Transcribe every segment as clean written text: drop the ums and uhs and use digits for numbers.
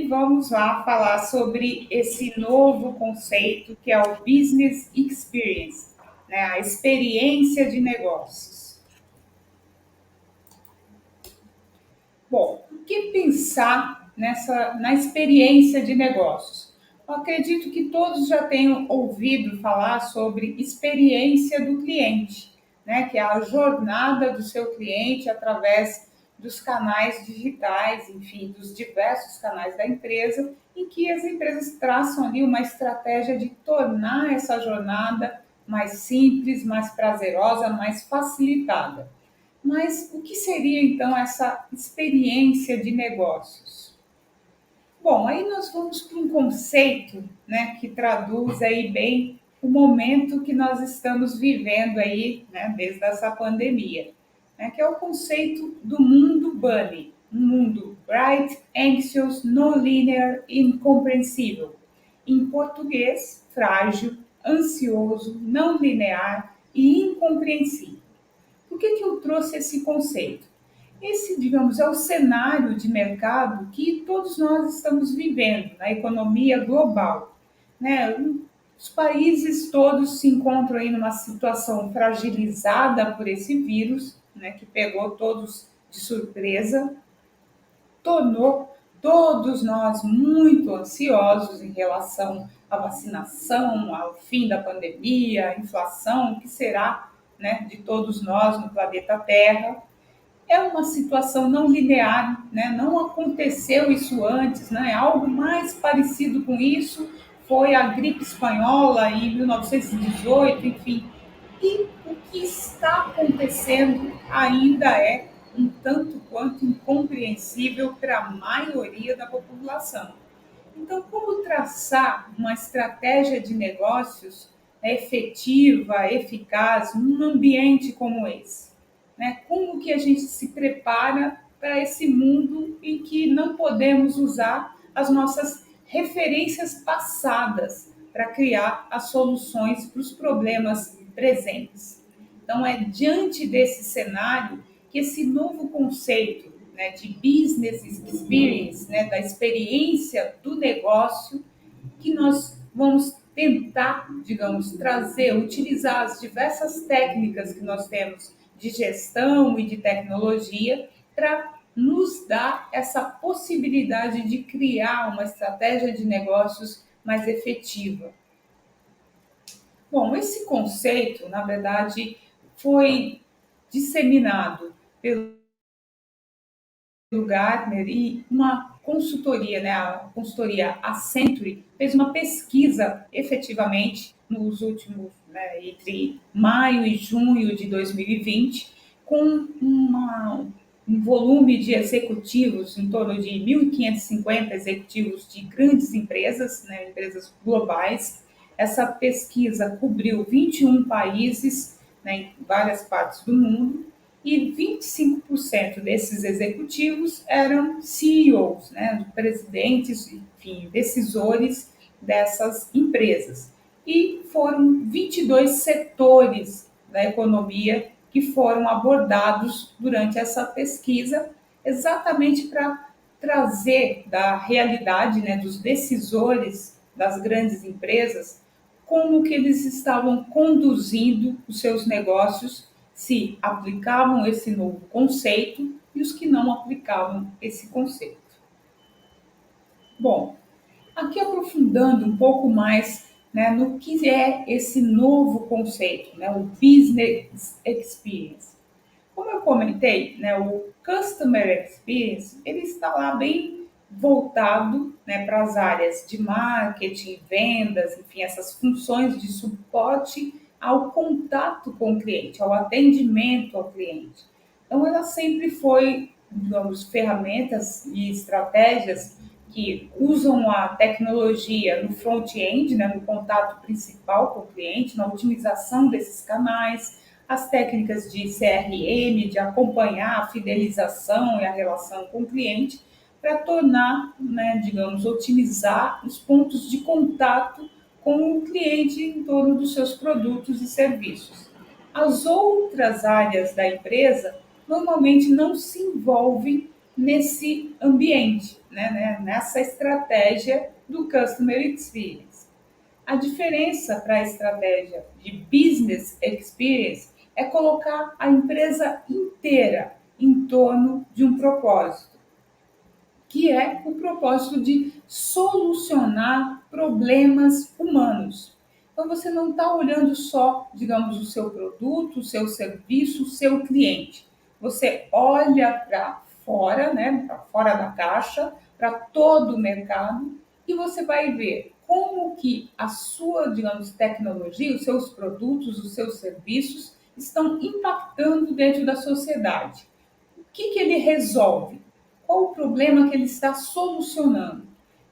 vamos lá falar sobre esse novo conceito que é o Business Experience, né? A experiência de negócios. Bom, o que pensar na experiência de negócios? Eu acredito que todos já tenham ouvido falar sobre experiência do cliente, né? Que é a jornada do seu cliente através dos canais digitais, enfim, dos diversos canais da empresa, em que as empresas traçam ali uma estratégia de tornar essa jornada mais simples, mais prazerosa, mais facilitada. Mas o que seria então essa experiência de negócios? Bom, aí nós vamos para um conceito, né, que traduz aí bem o momento que nós estamos vivendo aí, né, desde essa pandemia, né, que é o conceito do mundo bunny, um mundo bright, anxious, non-linear e incompreensível. Em português, frágil, ansioso, não linear e incompreensível. Por que eu trouxe esse conceito? Esse, digamos, é o cenário de mercado que todos nós estamos vivendo na economia global, né? Os países todos se encontram aí numa situação fragilizada por esse vírus, né, que pegou todos de surpresa, tornou todos nós muito ansiosos em relação à vacinação, ao fim da pandemia, à inflação, o que será, né, de todos nós no planeta Terra. É uma situação não linear, né? Não aconteceu isso antes, né? Algo mais parecido com isso foi a gripe espanhola em 1918, enfim. E o que está acontecendo ainda é um tanto quanto incompreensível para a maioria da população. Então, como traçar uma estratégia de negócios efetiva, eficaz, num ambiente como esse? Né? Como que a gente se prepara para esse mundo em que não podemos usar as nossas referências passadas para criar as soluções para os problemas presentes? Então, é diante desse cenário que esse novo conceito, né, de business experience, né, da experiência do negócio, que nós vamos tentar, digamos, trazer, utilizar as diversas técnicas que nós temos de gestão e de tecnologia para nos dar essa possibilidade de criar uma estratégia de negócios mais efetiva. Bom, esse conceito, na verdade, foi disseminado pelo Gartner e uma consultoria, né, a consultoria Accenture, fez uma pesquisa efetivamente nos últimos, né, entre maio e junho de 2020, com um volume de executivos, em torno de 1.550 executivos de grandes empresas, né, empresas globais. Essa pesquisa cobriu 21 países, né, em várias partes do mundo, e 25% desses executivos eram CEOs, né, presidentes, enfim, decisores dessas empresas. E foram 22 setores da economia que foram abordados durante essa pesquisa, exatamente para trazer da realidade, né, dos decisores das grandes empresas, como que eles estavam conduzindo os seus negócios, se aplicavam esse novo conceito e os que não aplicavam esse conceito. Bom, aqui aprofundando um pouco mais, né, no que é esse novo conceito, né, o Business Experience. Como eu comentei, né, o Customer Experience ele está lá bem voltado, né, para as áreas de marketing, vendas, enfim, essas funções de suporte ao contato com o cliente, ao atendimento ao cliente. Então, ela sempre foi, digamos, ferramentas e estratégias que usam a tecnologia no front-end, né, no contato principal com o cliente, na otimização desses canais, as técnicas de CRM, de acompanhar a fidelização e a relação com o cliente, para tornar, né, digamos, otimizar os pontos de contato com o cliente em torno dos seus produtos e serviços. As outras áreas da empresa normalmente não se envolvem nesse ambiente, nessa estratégia do Customer Experience. A diferença para a estratégia de Business Experience é colocar a empresa inteira em torno de um propósito, que é o propósito de solucionar problemas humanos. Então você não está olhando só, digamos, o seu produto, o seu serviço, o seu cliente. Você olha para fora, para fora da caixa, para todo o mercado e você vai ver como que a sua, digamos, tecnologia, os seus produtos, os seus serviços estão impactando dentro da sociedade. O que ele resolve? Qual o problema que ele está solucionando?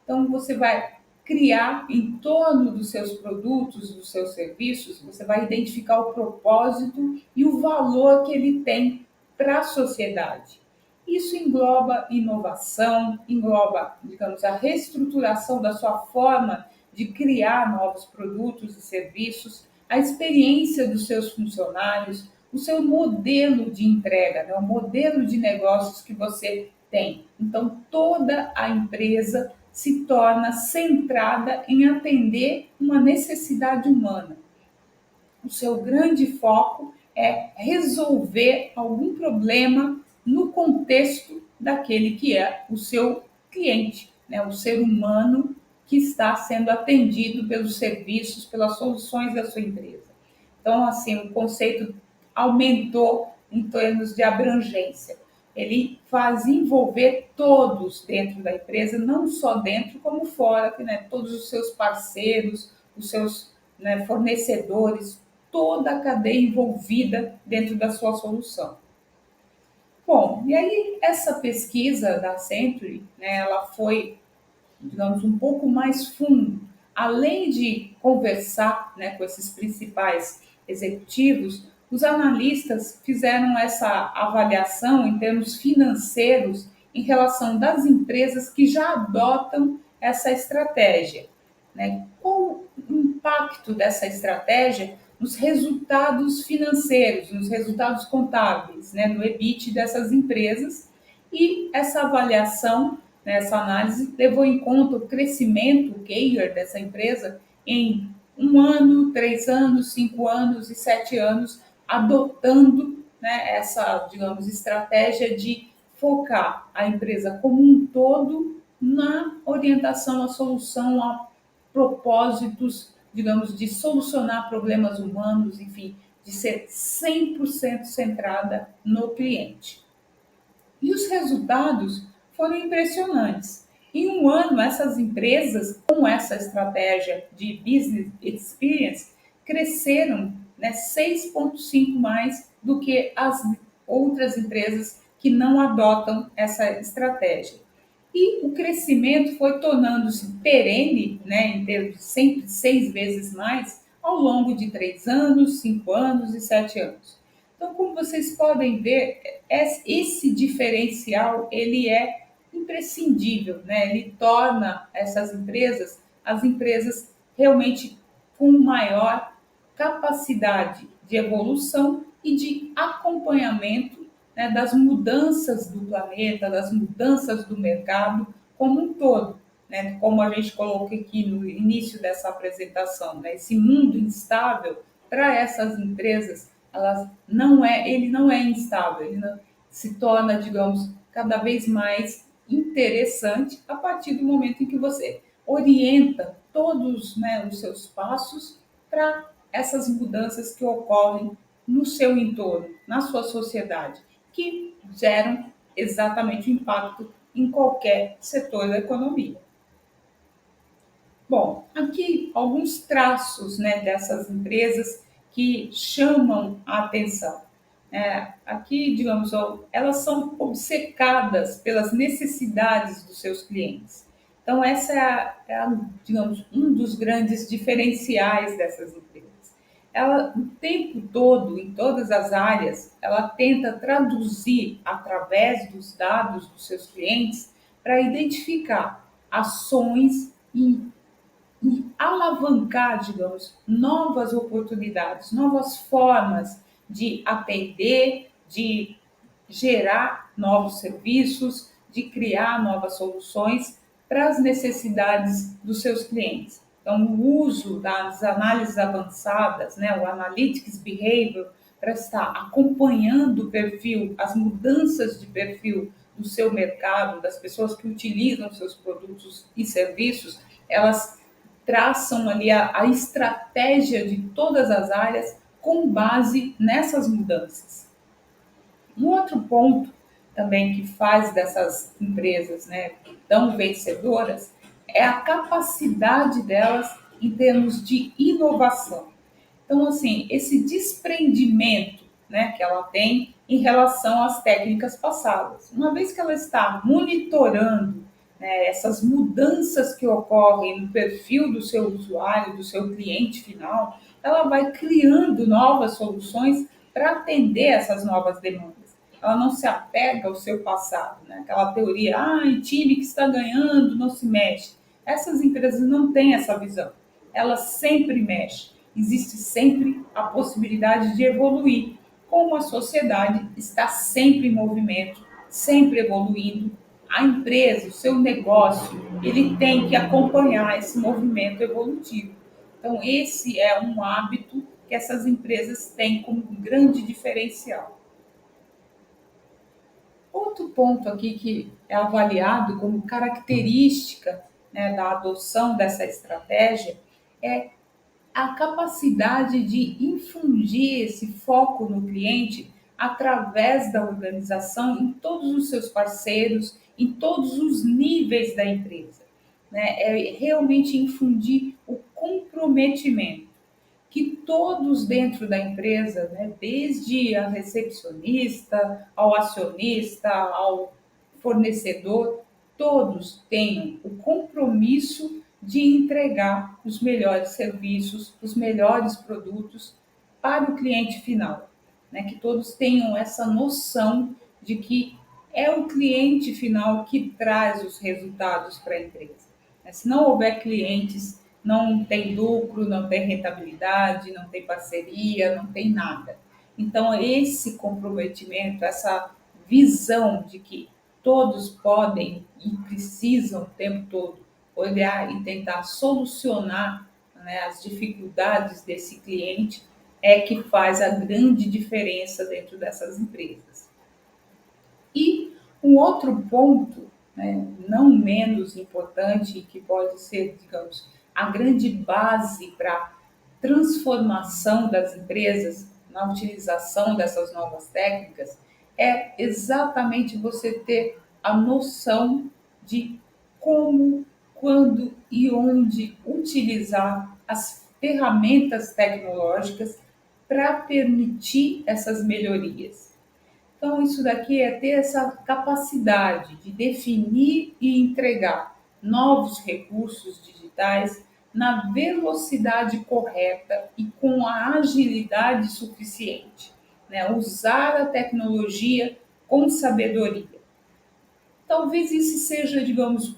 Então, você vai criar em torno dos seus produtos, dos seus serviços, você vai identificar o propósito e o valor que ele tem para a sociedade. Isso engloba inovação, engloba, digamos, a reestruturação da sua forma de criar novos produtos e serviços, a experiência dos seus funcionários, o seu modelo de entrega, o modelo de negócios que você tem. Então, toda a empresa se torna centrada em atender uma necessidade humana. O seu grande foco é resolver algum problema no contexto daquele que é o seu cliente, o ser humano que está sendo atendido pelos serviços, pelas soluções da sua empresa. Então, assim, o conceito aumentou em termos de abrangência. Ele faz envolver todos dentro da empresa, não só dentro como fora, todos os seus parceiros, os seus fornecedores, toda a cadeia envolvida dentro da sua solução. Bom, e aí essa pesquisa da Century, ela foi, digamos, um pouco mais fundo. Além de conversar com esses principais executivos, os analistas fizeram essa avaliação em termos financeiros em relação das empresas que já adotam essa estratégia. Qual o impacto dessa estratégia nos resultados financeiros, nos resultados contábeis, no EBIT dessas empresas? E essa avaliação, essa análise, levou em conta o crescimento, o CAGR dessa empresa em 1 ano, 3 anos, 5 anos e 7 anos, adotando essa, digamos, estratégia de focar a empresa como um todo na orientação, à solução, a propósitos, digamos, de solucionar problemas humanos, enfim, de ser 100% centrada no cliente. E os resultados foram impressionantes. Em 1 ano, essas empresas, com essa estratégia de Business Experience, cresceram 6,5 mais do que as outras empresas que não adotam essa estratégia. E o crescimento foi tornando-se perene, em termos de sempre 6 vezes mais, ao longo de 3 anos, 5 anos e 7 anos. Então, como vocês podem ver, esse diferencial ele é imprescindível, Ele torna essas empresas, as empresas realmente com maior capacidade de evolução e de acompanhamento das mudanças do planeta, das mudanças do mercado como um todo. Como a gente colocou aqui no início dessa apresentação, esse mundo instável para essas empresas, ele não é instável, ele não, se torna, digamos, cada vez mais interessante a partir do momento em que você orienta todos os seus passos para essas mudanças que ocorrem no seu entorno, na sua sociedade, que geram exatamente o impacto em qualquer setor da economia. Bom, aqui alguns traços dessas empresas que chamam a atenção. Aqui, digamos, elas são obcecadas pelas necessidades dos seus clientes. Então, essa digamos, um dos grandes diferenciais dessas empresas. Ela, o tempo todo, em todas as áreas, ela tenta traduzir através dos dados dos seus clientes para identificar ações e alavancar, digamos, novas oportunidades, novas formas de atender, de gerar novos serviços, de criar novas soluções para as necessidades dos seus clientes. Então, o uso das análises avançadas, né, o Analytics Behavior, para estar acompanhando o perfil, as mudanças de perfil do seu mercado, das pessoas que utilizam seus produtos e serviços, elas traçam ali a estratégia de todas as áreas com base nessas mudanças. Um outro ponto também que faz dessas empresas, né, tão vencedoras é a capacidade delas em termos de inovação. Então, assim, esse desprendimento, né, que ela tem em relação às técnicas passadas. Uma vez que ela está monitorando, né, essas mudanças que ocorrem no perfil do seu usuário, do seu cliente final, ela vai criando novas soluções para atender essas novas demandas. Ela não se apega ao seu passado, né? Aquela teoria, time que está ganhando não se mexe. Essas empresas não têm essa visão. Elas sempre mexem. Existe sempre a possibilidade de evoluir. Como a sociedade está sempre em movimento, sempre evoluindo, a empresa, o seu negócio, ele tem que acompanhar esse movimento evolutivo. Então, esse é um hábito que essas empresas têm como grande diferencial. Outro ponto aqui que é avaliado como característica, né, da adoção dessa estratégia é a capacidade de infundir esse foco no cliente através da organização em todos os seus parceiros, em todos os níveis da empresa. Né? É realmente infundir o comprometimento que todos dentro da empresa, né, desde a recepcionista, ao acionista, ao fornecedor, todos tenham o compromisso de entregar os melhores serviços, os melhores produtos para o cliente final. Né? Que todos tenham essa noção de que é o cliente final que traz os resultados para a empresa. Se não houver clientes, não tem lucro, não tem rentabilidade, não tem parceria, não tem nada. Então, esse comprometimento, essa visão de que todos podem e precisam o tempo todo olhar e tentar solucionar, né, as dificuldades desse cliente é que faz a grande diferença dentro dessas empresas. E um outro ponto, né, não menos importante, que pode ser, digamos, a grande base para a transformação das empresas na utilização dessas novas técnicas, é exatamente você ter a noção de como, quando e onde utilizar as ferramentas tecnológicas para permitir essas melhorias. Então, isso daqui é ter essa capacidade de definir e entregar novos recursos digitais na velocidade correta e com a agilidade suficiente. Né? Usar a tecnologia com sabedoria. Talvez isso seja, digamos,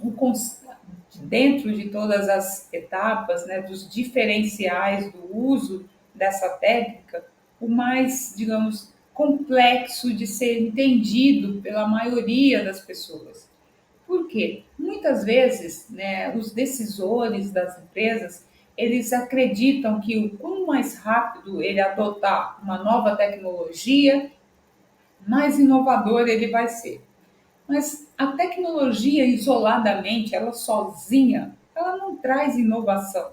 dentro de todas as etapas, né, dos diferenciais do uso dessa técnica, o mais, digamos, complexo de ser entendido pela maioria das pessoas. Por quê? Muitas vezes, né, os decisores das empresas, eles acreditam que o quanto mais rápido ele adotar uma nova tecnologia, mais inovador ele vai ser. Mas a tecnologia isoladamente, ela sozinha, ela não traz inovação.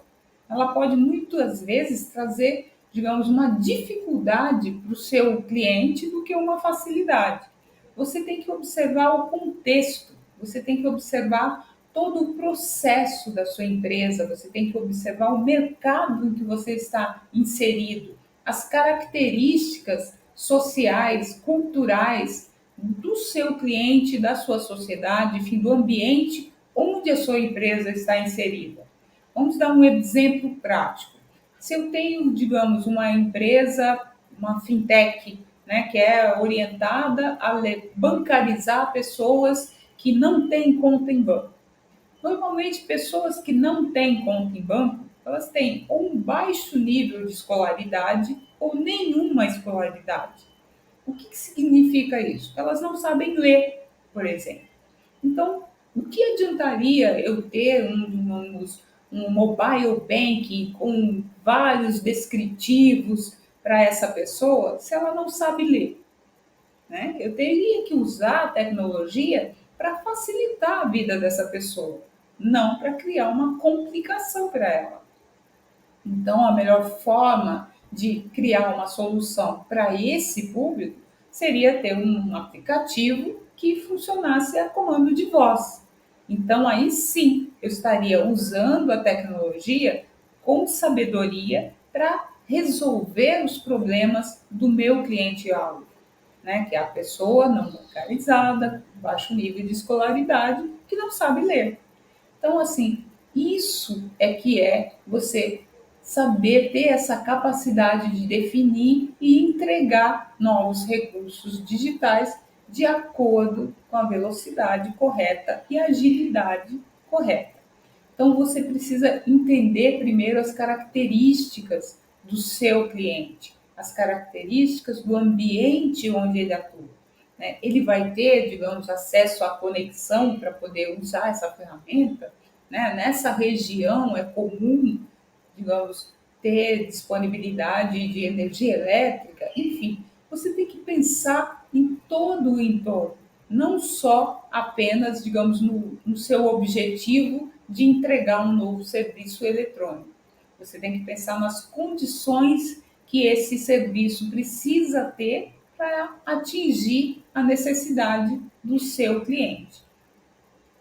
Ela pode muitas vezes trazer, digamos, uma dificuldade para o seu cliente do que uma facilidade. Você tem que observar o contexto, você tem que observar todo o processo da sua empresa, você tem que observar o mercado em que você está inserido, as características sociais, culturais do seu cliente, da sua sociedade, enfim, do ambiente onde a sua empresa está inserida. Vamos dar um exemplo prático. Se eu tenho, digamos, uma empresa, uma fintech, né, que é orientada a bancarizar pessoas que não têm conta em banco. Normalmente, pessoas que não têm conta em banco, elas têm ou um baixo nível de escolaridade ou nenhuma escolaridade. O que significa isso? Elas não sabem ler, por exemplo. Então, o que adiantaria eu ter um mobile banking com vários descritivos para essa pessoa se ela não sabe ler, né? Eu teria que usar a tecnologia para facilitar a vida dessa pessoa, não para criar uma complicação para ela. Então, a melhor forma de criar uma solução para esse público seria ter um aplicativo que funcionasse a comando de voz. Então, aí sim, eu estaria usando a tecnologia com sabedoria para resolver os problemas do meu cliente-alvo, né? Que é a pessoa não localizada, baixo nível de escolaridade, que não sabe ler. Então, assim, isso é que é você saber ter essa capacidade de definir e entregar novos recursos digitais de acordo com a velocidade correta e agilidade correta. Então, você precisa entender primeiro as características do seu cliente, as características do ambiente onde ele atua, né? Ele vai ter, digamos, acesso à conexão para poder usar essa ferramenta, né? Nessa região é comum, digamos, ter disponibilidade de energia elétrica, enfim, você tem que pensar em todo o entorno, não só apenas, digamos, no seu objetivo de entregar um novo serviço eletrônico. Você tem que pensar nas condições que esse serviço precisa ter para atingir a necessidade do seu cliente.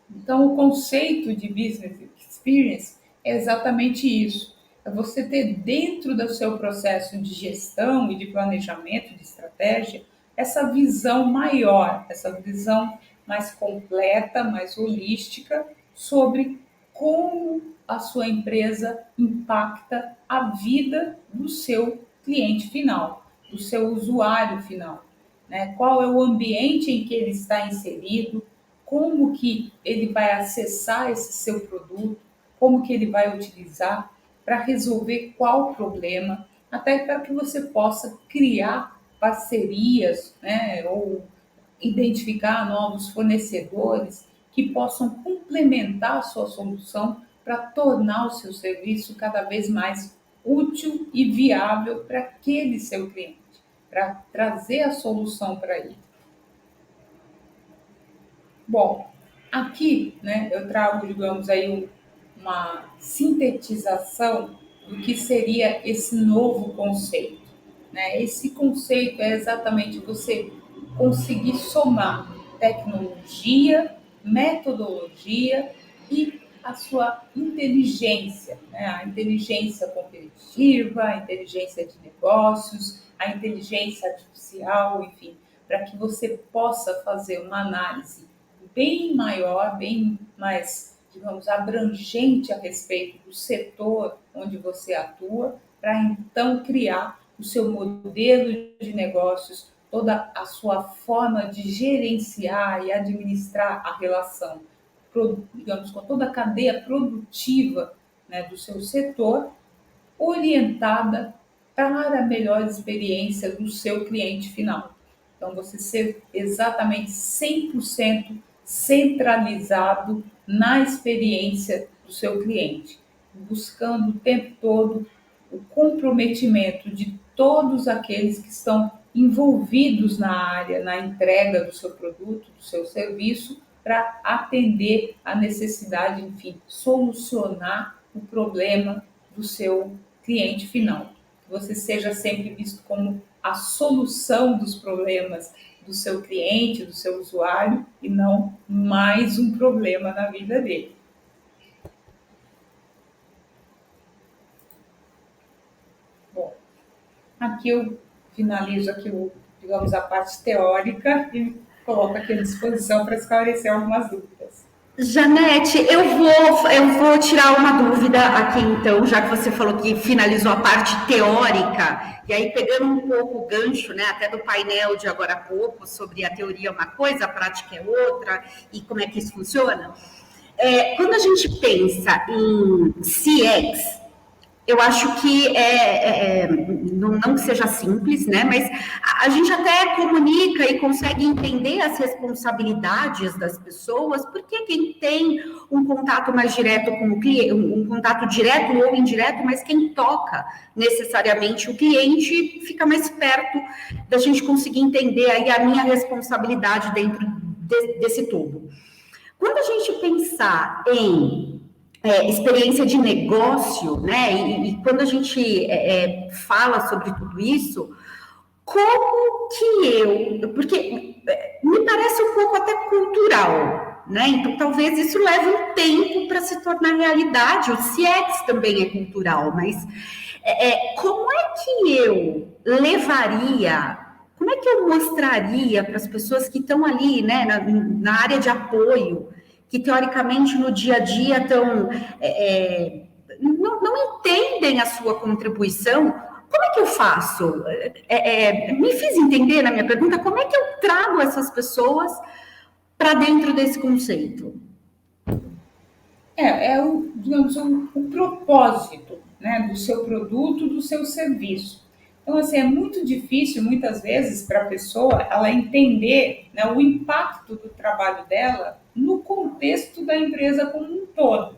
Então, o conceito de business experience é exatamente isso. É você ter dentro do seu processo de gestão e de planejamento de estratégia essa visão maior, essa visão mais completa, mais holística sobre como a sua empresa impacta a vida do seu cliente final, do seu usuário final, né? Qual é o ambiente em que ele está inserido, como que ele vai acessar esse seu produto, como que ele vai utilizar para resolver qual problema, até para que você possa criar parcerias, né, ou identificar novos fornecedores que possam complementar a sua solução para tornar o seu serviço cada vez mais útil e viável para aquele seu cliente, para trazer a solução para ele. Bom, aqui, né, eu trago, digamos aí, uma sintetização do que seria esse novo conceito, né? Esse conceito é exatamente você conseguir somar tecnologia, metodologia e a sua inteligência, né? A inteligência competitiva, a inteligência de negócios, a inteligência artificial, enfim, para que você possa fazer uma análise bem maior, bem mais, digamos, abrangente a respeito do setor onde você atua, para então criar o seu modelo de negócios, toda a sua forma de gerenciar e administrar a relação, digamos, com toda a cadeia produtiva, né, do seu setor, orientada para a melhor experiência do seu cliente final. Então, você ser exatamente 100% centralizado na experiência do seu cliente, buscando o tempo todo o comprometimento de todos aqueles que estão envolvidos na área, na entrega do seu produto, do seu serviço, para atender a necessidade, enfim, solucionar o problema do seu cliente final. Que você seja sempre visto como a solução dos problemas do seu cliente, do seu usuário, e não mais um problema na vida dele. Bom, aqui eu finalizo aqui digamos, a parte teórica e coloco aqui à disposição para esclarecer algumas dúvidas. Janete, eu vou tirar uma dúvida aqui então, já que você falou que finalizou a parte teórica, e aí pegando um pouco o gancho, né, até do painel de agora há pouco, sobre a teoria é uma coisa, a prática é outra, e como é que isso funciona. Quando a gente pensa em CX, Eu acho que não que seja simples, né? Mas a gente até comunica e consegue entender as responsabilidades das pessoas, porque quem tem um contato mais direto com o cliente, um contato direto ou indireto, mas quem toca necessariamente o cliente fica mais perto da gente conseguir entender aí a minha responsabilidade dentro desse todo. Quando a gente pensar em experiência de negócio, né? E quando a gente fala sobre tudo isso, como que porque me parece um pouco até cultural, né? Então talvez isso leve um tempo para se tornar realidade. O CX também é cultural, mas como é que eu levaria? Como é que eu mostraria para as pessoas que estão ali, né, na área de apoio, que teoricamente no dia a dia estão não entendem a sua contribuição? Como é que eu faço? Me fiz entender na minha pergunta como é que eu trago essas pessoas para dentro desse conceito? Digamos, o propósito, né, do seu produto, do seu serviço. Então, assim, é muito difícil, muitas vezes, para a pessoa ela entender, né, o impacto do trabalho dela no contexto da empresa como um todo.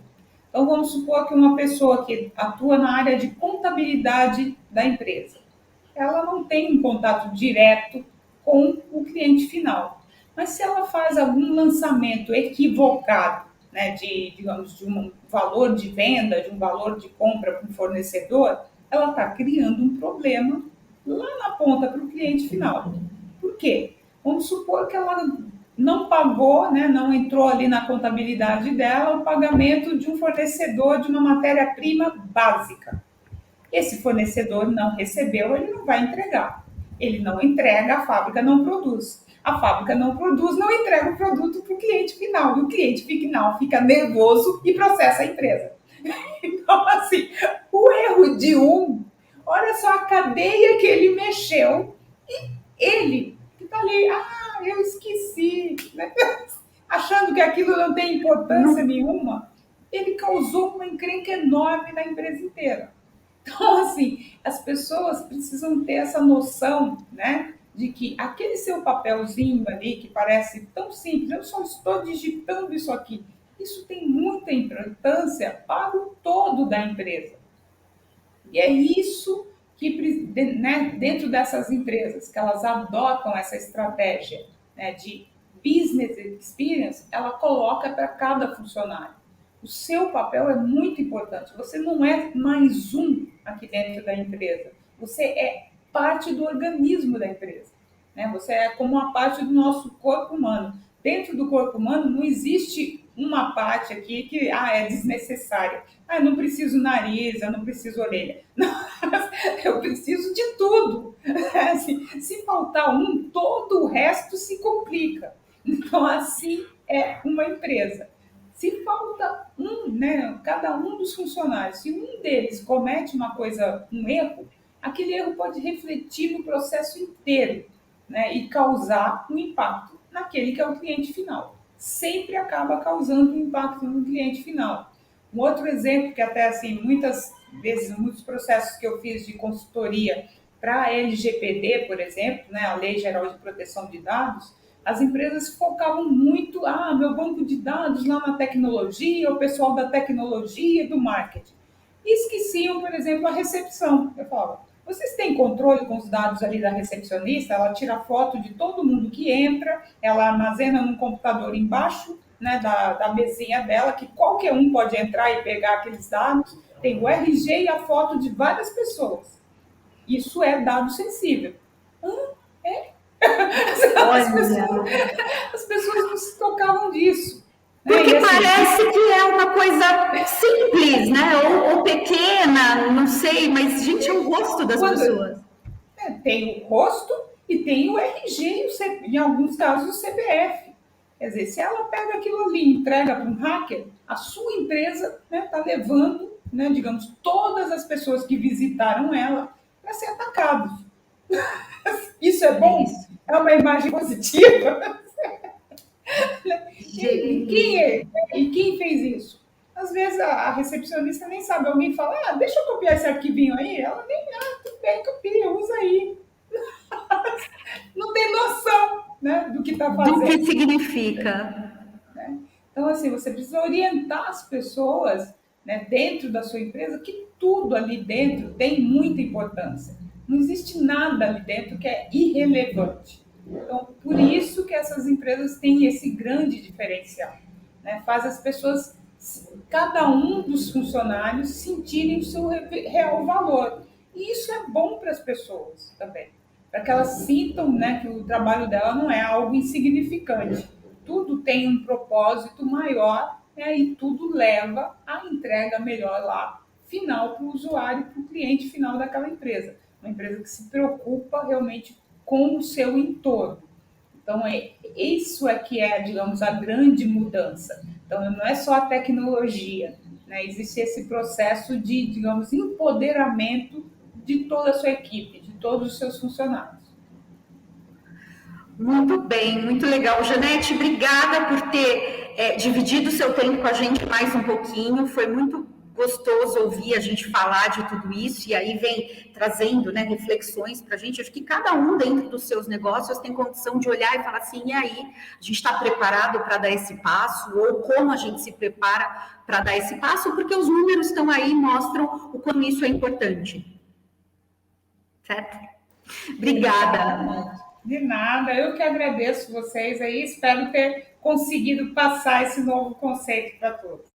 Então, vamos supor que uma pessoa que atua na área de contabilidade da empresa, ela não tem um contato direto com o cliente final. Mas se ela faz algum lançamento equivocado, né, digamos, de um valor de venda, de um valor de compra para um fornecedor, ela está criando um problema lá na ponta para o cliente final. Por quê? Vamos supor que ela não pagou, né, não entrou ali na contabilidade dela o pagamento de um fornecedor de uma matéria-prima básica. Esse fornecedor não recebeu, ele não vai entregar. Ele não entrega, a fábrica não produz. A fábrica não produz, não entrega o produto para o cliente final. E o cliente final fica nervoso e processa a empresa. Então, assim, o erro de um, olha só a cadeia que ele mexeu e ele que está ali, eu esqueci, né? Achando que aquilo não tem importância nenhuma, ele causou uma encrenca enorme na empresa inteira. Então, assim, as pessoas precisam ter essa noção, né, de que aquele seu papelzinho ali, que parece tão simples, eu só estou digitando isso aqui, isso tem muita importância para o todo da empresa. E é isso que, né, dentro dessas empresas, que elas adotam essa estratégia, né, de business experience, ela coloca para cada funcionário. O seu papel é muito importante. Você não é mais um aqui dentro da empresa. Você é parte do organismo da empresa. Né? Você é como uma parte do nosso corpo humano. Dentro do corpo humano não existe uma parte aqui que é desnecessária. Eu não preciso nariz, eu não preciso orelha. Não, eu preciso de tudo. Assim, se faltar um, todo o resto se complica. Então, assim é uma empresa. Se falta um, né, cada um dos funcionários, se um deles comete uma coisa, um erro, aquele erro pode refletir no processo inteiro, né, e causar um impacto naquele que é o cliente final. Sempre acaba causando um impacto no cliente final. Um outro exemplo que até assim, muitas vezes, muitos processos que eu fiz de consultoria para a LGPD, por exemplo, né, a Lei Geral de Proteção de Dados, as empresas focavam muito, meu banco de dados lá na tecnologia, o pessoal da tecnologia e do marketing. E esqueciam, por exemplo, a recepção. Eu falava, vocês têm controle com os dados ali da recepcionista? Ela tira foto de todo mundo que entra, ela armazena num computador embaixo, né, da mesinha dela, que qualquer um pode entrar e pegar aqueles dados. Tem o RG e a foto de várias pessoas. Isso é dado sensível. É? Olha, As pessoas não se tocavam disso. Né? porque E assim, parece que é uma coisa simples, né? Ou pequena, não sei, mas, gente, é o rosto das quando pessoas. tem o rosto e tem o RG e em alguns casos o CPF. Quer dizer, se ela pega aquilo ali e entrega para um hacker, a sua empresa está, né, levando, né, digamos, todas as pessoas que visitaram ela para ser atacados. Isso é É bom? isso. É uma imagem positiva? E Gente, quem fez isso? Às vezes a recepcionista nem sabe, alguém fala, deixa eu copiar esse arquivinho aí, ela nem, tudo bem, copia, usa aí. Não tem noção, né, do que está Do que fazendo. significa. Né? Então, assim, você precisa orientar as pessoas, né, dentro da sua empresa, que tudo ali dentro tem muita importância. Não existe nada ali dentro que é irrelevante. Então, por isso que essas empresas têm esse grande diferencial. Né? Faz as pessoas, cada um dos funcionários, sentirem o seu real valor. E isso é bom para as pessoas também, para que elas sintam, né, que o trabalho dela não é algo insignificante. Tudo tem um propósito maior, né, e tudo leva à entrega melhor lá, final para o usuário, para o cliente final daquela empresa. Uma empresa que se preocupa realmente com o seu entorno. Então, isso é que é, digamos, a grande mudança. Então, não é só a tecnologia, né? Existe esse processo de, digamos, empoderamento de toda a sua equipe, de todos os seus funcionários. Muito bem, muito legal. Janete, obrigada por ter dividido o seu tempo com a gente mais um pouquinho. Foi muito gostoso ouvir a gente falar de tudo isso e aí vem trazendo, né, reflexões para a gente. Acho que cada um dentro dos seus negócios tem condição de olhar e falar assim, e aí, a gente está preparado para dar esse passo? Ou como a gente se prepara para dar esse passo? Porque os números estão aí e mostram o quanto isso é importante. Certo? Obrigada. De nada, eu que agradeço vocês aí, espero ter conseguido passar esse novo conceito para todos.